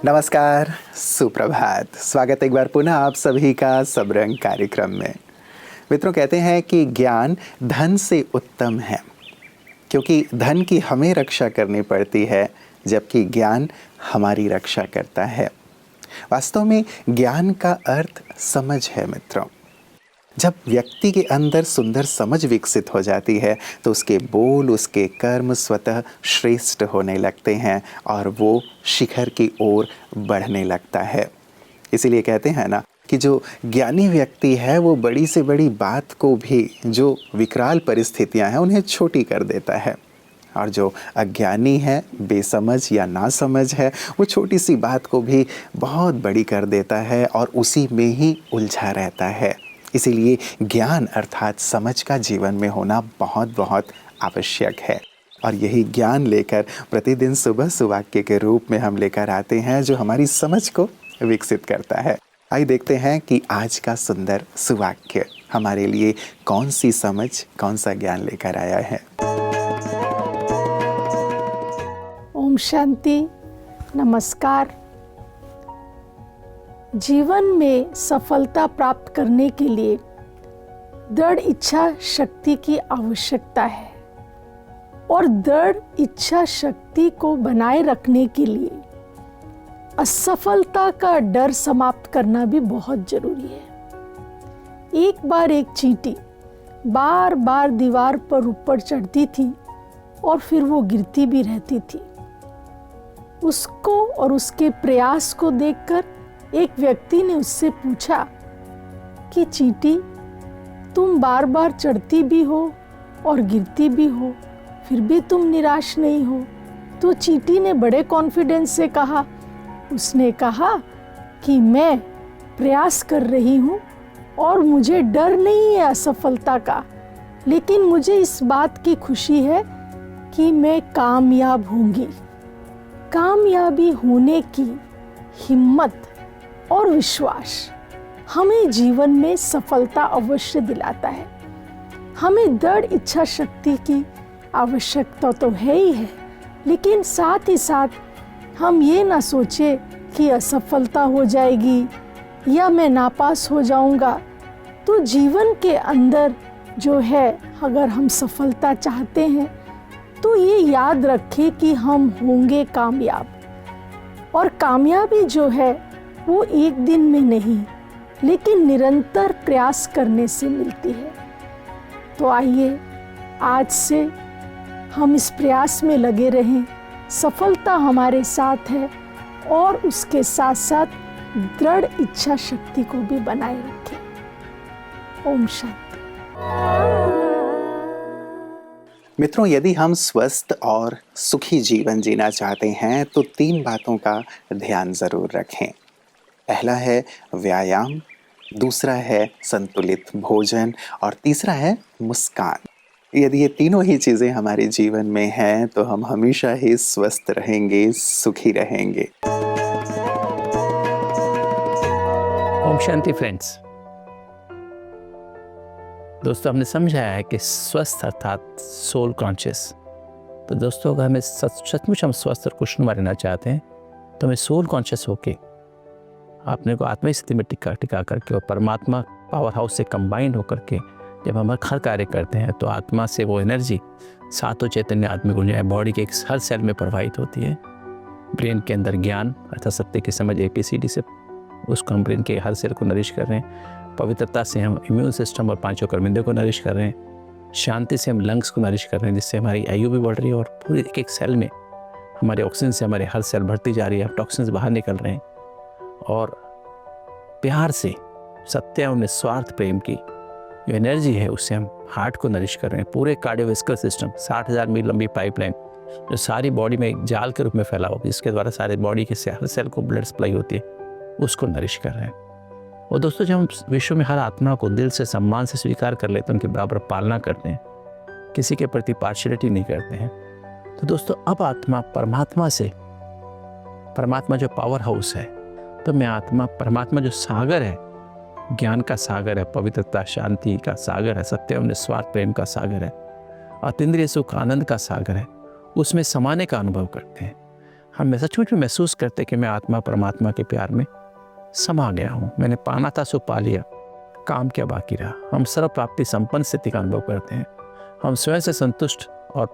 नमस्कार, सुप्रभात। स्वागत एक बार पुनः आप सभी का सब रंग कार्यक्रम में। मित्रों, कहते हैं कि ज्ञान धन से उत्तम है, क्योंकि धन की हमें रक्षा करनी पड़ती है, जबकि ज्ञान हमारी रक्षा करता है। वास्तव में ज्ञान का अर्थ समझ है मित्रों। जब व्यक्ति के अंदर सुंदर समझ विकसित हो जाती है तो उसके बोल, उसके कर्म स्वतः श्रेष्ठ होने लगते हैं और वो शिखर की ओर बढ़ने लगता है। इसीलिए कहते हैं ना कि जो ज्ञानी व्यक्ति है वो बड़ी से बड़ी बात को भी, जो विकराल परिस्थितियां हैं उन्हें छोटी कर देता है, और जो अज्ञानी है, बेसमझ या नासमझ है, वो छोटी सी बात को भी बहुत बड़ी कर देता है और उसी में ही उलझा रहता है। इसीलिए ज्ञान अर्थात समझ का जीवन में होना बहुत बहुत आवश्यक है। और यही ज्ञान लेकर प्रतिदिन सुबह सुवाक्य के रूप में हम लेकर आते हैं, जो हमारी समझ को विकसित करता है। आइए देखते हैं कि आज का सुंदर सुवाक्य हमारे लिए कौन सी समझ, कौन सा ज्ञान लेकर आया है। ओम शांति, नमस्कार। जीवन में सफलता प्राप्त करने के लिए दृढ़ इच्छा शक्ति की आवश्यकता है, और दृढ़ इच्छा शक्ति को बनाए रखने के लिए असफलता का डर समाप्त करना भी बहुत जरूरी है। एक बार एक चींटी बार बार दीवार पर ऊपर चढ़ती थी और फिर वो गिरती भी रहती थी। उसको और उसके प्रयास को देखकर एक व्यक्ति ने उससे पूछा कि चींटी, तुम बार बार चढ़ती भी हो और गिरती भी हो, फिर भी तुम निराश नहीं हो। तो चींटी ने बड़े कॉन्फिडेंस से कहा, उसने कहा कि मैं प्रयास कर रही हूँ और मुझे डर नहीं है असफलता का, लेकिन मुझे इस बात की खुशी है कि मैं कामयाब होंगी। कामयाबी होने की हिम्मत और विश्वास हमें जीवन में सफलता अवश्य दिलाता है। हमें दृढ़ इच्छा शक्ति की आवश्यकता तो है ही है, लेकिन साथ ही साथ हम ये ना सोचे कि असफलता हो जाएगी या मैं नापास हो जाऊंगा। तो जीवन के अंदर जो है, अगर हम सफलता चाहते हैं तो ये याद रखें कि हम होंगे कामयाब, और कामयाबी जो है वो एक दिन में नहीं, लेकिन निरंतर प्रयास करने से मिलती है। तो आइए आज से हम इस प्रयास में लगे रहें। सफलता हमारे साथ है, और उसके साथ साथ दृढ़ इच्छा शक्ति को भी बनाए रखें। ओम शांति। मित्रों, यदि हम स्वस्थ और सुखी जीवन जीना चाहते हैं तो 3 बातों का ध्यान जरूर रखें। पहला है व्यायाम, दूसरा है संतुलित भोजन, और तीसरा है मुस्कान। यदि ये तीनों ही चीजें हमारे जीवन में हैं तो हम हमेशा ही स्वस्थ रहेंगे, सुखी रहेंगे। ओम शांति फ्रेंड्स। दोस्तों, हमने समझाया है कि स्वस्थ अर्थात सोल कॉन्शियस। तो दोस्तों, अगर हमें सचमुच हम स्वस्थ और खुशनुमा रहना चाहते हैं तो हमें सोल कॉन्शियस होके अपने को आत्मा स्थिति में टिका करके और परमात्मा पावर हाउस से कंबाइंड होकर के जब हम हर कार्य करते हैं तो आत्मा से वो एनर्जी सातों चैतन्य आत्मिक ऊर्जाएं बॉडी के हर सेल में प्रवाहित होती है। ब्रेन के अंदर ज्ञान अर्थात सत्य की समझ ABCD से उसको हम ब्रेन के हर सेल को नरिश कर रहे हैं। पवित्रता से हम इम्यून सिस्टम और 5 कर्मेंद्रियों को नरिश कर रहे हैं। शांति से हम लंग्स को नरिश कर रहे हैं, जिससे हमारी आयु भी बढ़ रही है और पूरे एक सेल में हमारे ऑक्सीजन से हमारे हर सेल बढ़ती जा रही है, टॉक्सिन्स बाहर निकल रहे हैं। और प्यार से, सत्य और निस्वार्थ प्रेम की जो एनर्जी है उससे हम हार्ट को नरिश कर रहे हैं। पूरे कार्डियोवैस्कुलर सिस्टम 60,000 मील लंबी पाइपलाइन जो सारी बॉडी में एक जाल के रूप में फैला हुआ, जिसके द्वारा सारे बॉडी के हर सेल को ब्लड सप्लाई होती है, उसको नरिश कर रहे हैं। और दोस्तों, जब हम विश्व में हर आत्मा को दिल से सम्मान से स्वीकार कर लेते हैं, उनके बराबर पालना करते हैं, किसी के प्रति पार्शियलिटी नहीं करते हैं, तो दोस्तों अब आत्मा परमात्मा से, परमात्मा जो पावर हाउस है, तो मैं आत्मा परमात्मा जो सागर है, ज्ञान का सागर है, पवित्रता शांति का सागर है, सत्य और निस्वार्थ प्रेम का सागर है, अतीन्द्रिय सुख आनंद का सागर है, उसमें समाने का अनुभव करते हैं। हम सचमुच में महसूस करते कि मैं आत्मा परमात्मा के प्यार में समा गया हूँ, मैंने पाना था सो पा लिया, काम क्या बाकी रहा। हम सर्व प्राप्ति संपन्न स्थिति का अनुभव करते हैं। हम स्वयं से संतुष्ट और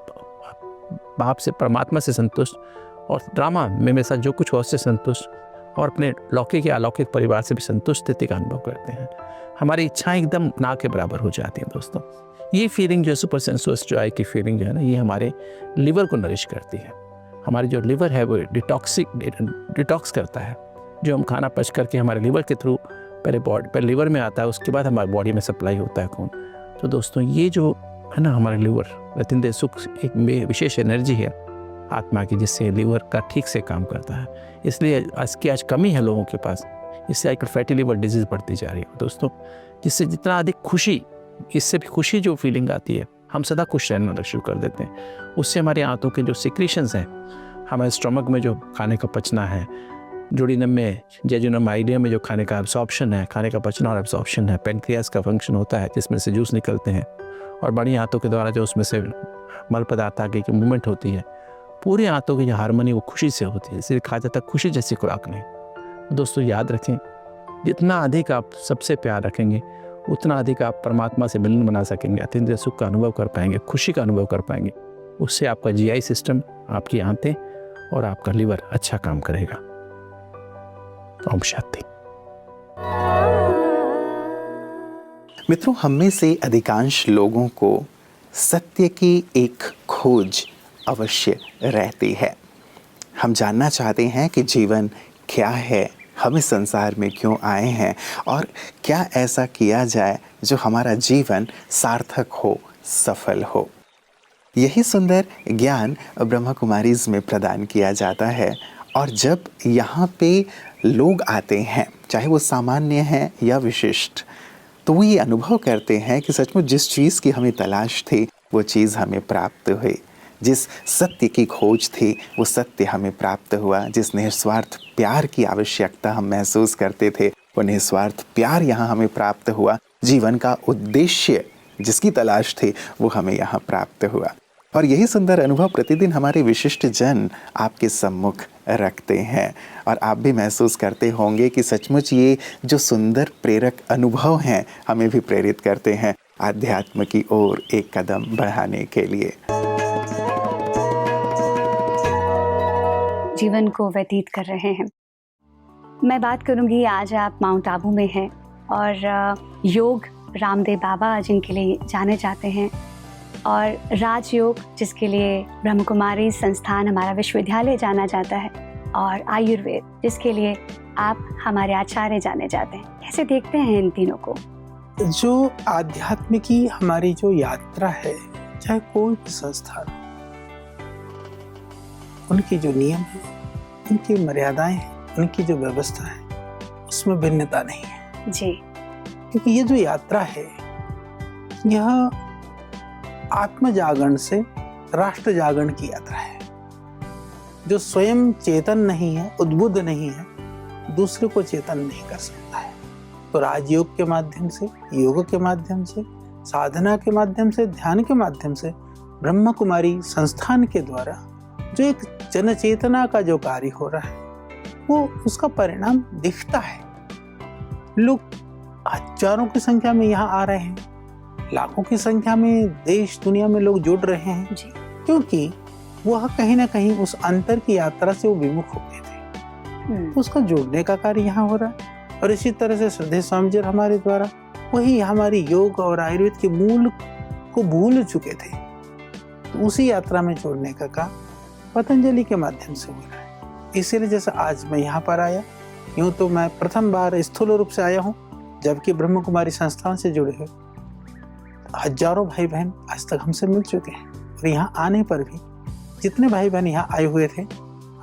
बाप से परमात्मा से संतुष्ट और ड्रामा में मेरे साथ जो कुछ हो उससे संतुष्ट और अपने लौकिक या अलौकिक परिवार से भी संतुष्ट स्थिति का अनुभव करते हैं। हमारी इच्छाएं एकदम ना के बराबर हो जाती हैं दोस्तों। ये फीलिंग जो सुपर सेंसुअस जॉय की फीलिंग जो है ना, ये हमारे लिवर को नरिश करती है। हमारी जो लिवर है वो डिटॉक्स करता है। जो हम खाना पच करके हमारे लिवर के थ्रू पहले लिवर में आता है, उसके बाद हमारी बॉडी में सप्लाई होता है खून। तो दोस्तों ये जो है ना हमारे लिवर रतिंदे सुख एक विशेष एनर्जी है आत्मा की, जिससे लिवर का ठीक से काम करता है। इसलिए आज कमी है लोगों के पास, इससे आजकल फैटी लिवर डिजीज़ बढ़ती जा रही है दोस्तों। जिससे जितना अधिक खुशी, इससे भी खुशी जो फीलिंग आती है, हम सदा खुश रहना शुरू कर देते हैं। उससे हमारे आंतों के जो सिक्रीशंस हैं, हमारे स्टमक में जो खाने का पचना है, जोडिनम में जेजुनम माइलियम में जो खाने का एब्जॉर्प्शन है, खाने का पचना और एब्जॉर्प्शन है, पेनक्रियास का फंक्शन होता है जिसमें से जूस निकलते हैं, और बड़ी आंतों के द्वारा जो उसमें से मल पदार्थ आगे की मूवमेंट होती है, पूरे आंतों की जो हारमोनी वो खुशी से होती है। इसलिए कहा जाता है खुशी जैसी खुराक नहीं। दोस्तों याद रखें, जितना अधिक आप सबसे प्यार रखेंगे उतना अधिक आप परमात्मा से मिलन बना सकेंगे, अत्यंत सुख का अनुभव कर पाएंगे, खुशी का अनुभव कर पाएंगे। उससे आपका जीआई सिस्टम, आपकी आंतें और आपका लिवर अच्छा काम करेगा। ओम शांति। मित्रों, हम में से अधिकांश लोगों को सत्य की एक खोज अवश्य रहती है। हम जानना चाहते हैं कि जीवन क्या है, हम इस संसार में क्यों आए हैं और क्या ऐसा किया जाए जो हमारा जीवन सार्थक हो, सफल हो। यही सुंदर ज्ञान ब्रह्मा कुमारीज में प्रदान किया जाता है। और जब यहाँ पे लोग आते हैं, चाहे वो सामान्य हैं या विशिष्ट, तो वो ये अनुभव करते हैं कि सचमुच जिस चीज़ की हमें तलाश थी वो चीज़ हमें प्राप्त हुई, जिस सत्य की खोज थी वो सत्य हमें प्राप्त हुआ, जिस निस्वार्थ प्यार की आवश्यकता हम महसूस करते थे वो निस्वार्थ प्यार यहाँ हमें प्राप्त हुआ, जीवन का उद्देश्य जिसकी तलाश थी वो हमें यहाँ प्राप्त हुआ। और यही सुंदर अनुभव प्रतिदिन हमारे विशिष्ट जन आपके सम्मुख रखते हैं और आप भी महसूस करते होंगे कि सचमुच ये जो सुंदर प्रेरक अनुभव हैं हमें भी प्रेरित करते हैं आध्यात्म की ओर एक कदम बढ़ाने के लिए। जीवन को व्यतीत कर रहे हैं। मैं बात करूंगी, आज आप माउंट आबू में हैं और योग रामदेव बाबा जिनके लिए जाने जाते हैं, और राजयोग जिसके लिए ब्रह्म कुमारी संस्थान हमारा विश्वविद्यालय जाना जाता है, और आयुर्वेद जिसके लिए आप हमारे आचार्य जाने जाते हैं। कैसे देखते हैं इन तीनों को? जो आध्यात्म की हमारी जो यात्रा है, चाहे कोई भी संस्थान, उनके जो नियम हैं, उनकी मर्यादाएं हैं, उनकी जो व्यवस्था है, उसमें भिन्नता नहीं है जी। क्योंकि ये जो यात्रा है, यह आत्म जागरण से राष्ट्र जागरण की यात्रा है। जो स्वयं चेतन नहीं है, उद्बुद्ध नहीं है, दूसरे को चेतन नहीं कर सकता है। तो राजयोग के माध्यम से, योग के माध्यम से, साधना के माध्यम से, ध्यान के माध्यम से ब्रह्म कुमारी संस्थान के द्वारा जो एक जन चेतना का जो कार्य हो रहा है, वो उसका परिणाम दिखता है। लोग हजारों की संख्या में यहाँ आ रहे हैं, लाखों की संख्या में देश दुनिया में लोग जुड़ रहे हैं जी। क्योंकि वह कहीं ना कहीं उस अंतर की यात्रा से वो विमुख हो गए थे। तो उसका जोड़ने का कार्य यहाँ हो रहा है। और इसी तरह से श्रद्धेय स्वामी जी हमारे द्वारा वही हमारी योग और आयुर्वेद के मूल को भूल चुके थे, तो उसी यात्रा में जोड़ने का काम पतंजलि के माध्यम से हो रहा है। इसीलिए जैसे आज मैं यहाँ पर आया, यूँ तो मैं प्रथम बार स्थूल रूप से आया हूँ, जबकि ब्रह्म कुमारी संस्थान से जुड़े हुए हजारों भाई बहन आज तक हमसे मिल चुके हैं। और यहाँ आने पर भी जितने भाई बहन यहाँ आए हुए थे,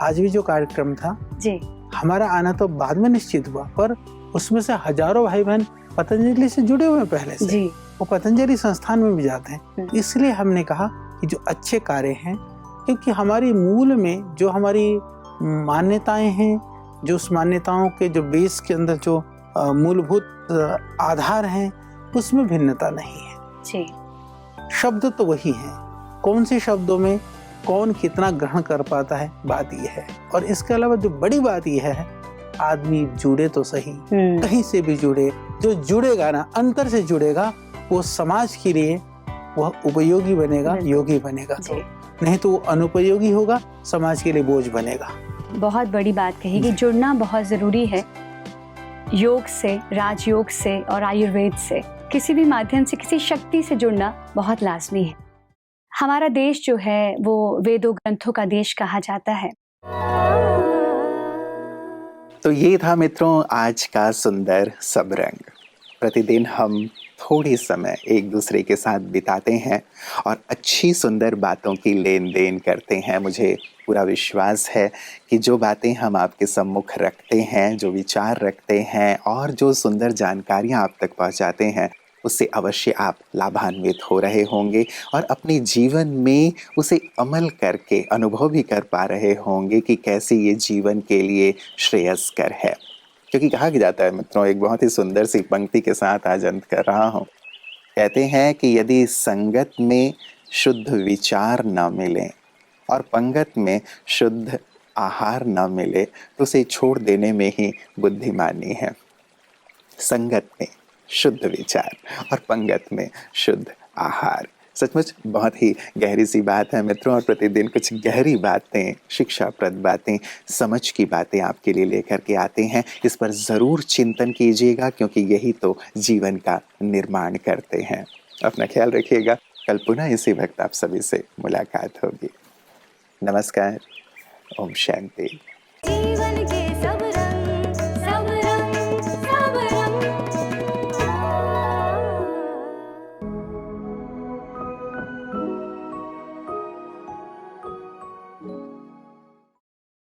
आज भी जो कार्यक्रम था जी, हमारा आना तो बाद में निश्चित हुआ, पर उसमें से हजारों भाई बहन पतंजलि से जुड़े हुए हैं पहले से जी। वो पतंजलि संस्थान में भी जाते हैं। इसलिए हमने कहा कि जो अच्छे कार्य हैं, क्योंकि हमारी मूल में जो हमारी मान्यताएं हैं, जो उस मान्यताओं के जो बेस के अंदर जो मूलभूत आधार हैं, उसमें भिन्नता नहीं है जी। शब्द तो वही हैं। कौन से शब्दों में? कौन कितना ग्रहण कर पाता है, बात यह है। और इसके अलावा जो बड़ी बात यह है, आदमी जुड़े तो सही, कहीं से भी जुड़े, जो जुड़ेगा ना, अंतर से जुड़ेगा, वो समाज के लिए वह उपयोगी बनेगा, योगी बनेगा। तो नहीं तो वो अनुपयोगी होगा, समाज के लिए बोझ बनेगा। बहुत बड़ी बात कही कि जुड़ना बहुत जरूरी है। योग से, राजयोग से और आयुर्वेद से, किसी भी माध्यम से, किसी शक्ति से जुड़ना बहुत लाजमी है। हमारा देश जो है वो वेदों ग्रंथों का देश कहा जाता है। तो ये था मित्रों आज का सुंदर सबरंग। प्रतिदिन हम थोड़ी समय एक दूसरे के साथ बिताते हैं और अच्छी सुंदर बातों की लेन देन करते हैं। मुझे पूरा विश्वास है कि जो बातें हम आपके सम्मुख रखते हैं, जो विचार रखते हैं और जो सुंदर जानकारियाँ आप तक पहुँचाते हैं, उससे अवश्य आप लाभान्वित हो रहे होंगे और अपने जीवन में उसे अमल करके अनुभव भी कर पा रहे होंगे कि कैसे ये जीवन के लिए श्रेयस्कर है। क्योंकि कहा जाता है मित्रों, एक बहुत ही सुंदर सी पंक्ति के साथ आज अंत कर रहा हूँ। कहते हैं कि यदि संगत में शुद्ध विचार न मिले और पंगत में शुद्ध आहार न मिले तो उसे छोड़ देने में ही बुद्धिमानी है। संगत में शुद्ध विचार और पंगत में शुद्ध आहार, सचमुच बहुत ही गहरी सी बात है मित्रों। और प्रतिदिन कुछ गहरी बातें, शिक्षाप्रद बातें, समझ की बातें आपके लिए लेकर के आते हैं। इस पर ज़रूर चिंतन कीजिएगा क्योंकि यही तो जीवन का निर्माण करते हैं। अपना ख्याल रखिएगा। कल पुनः इसी वक्त आप सभी से मुलाकात होगी। नमस्कार। ओम शांति।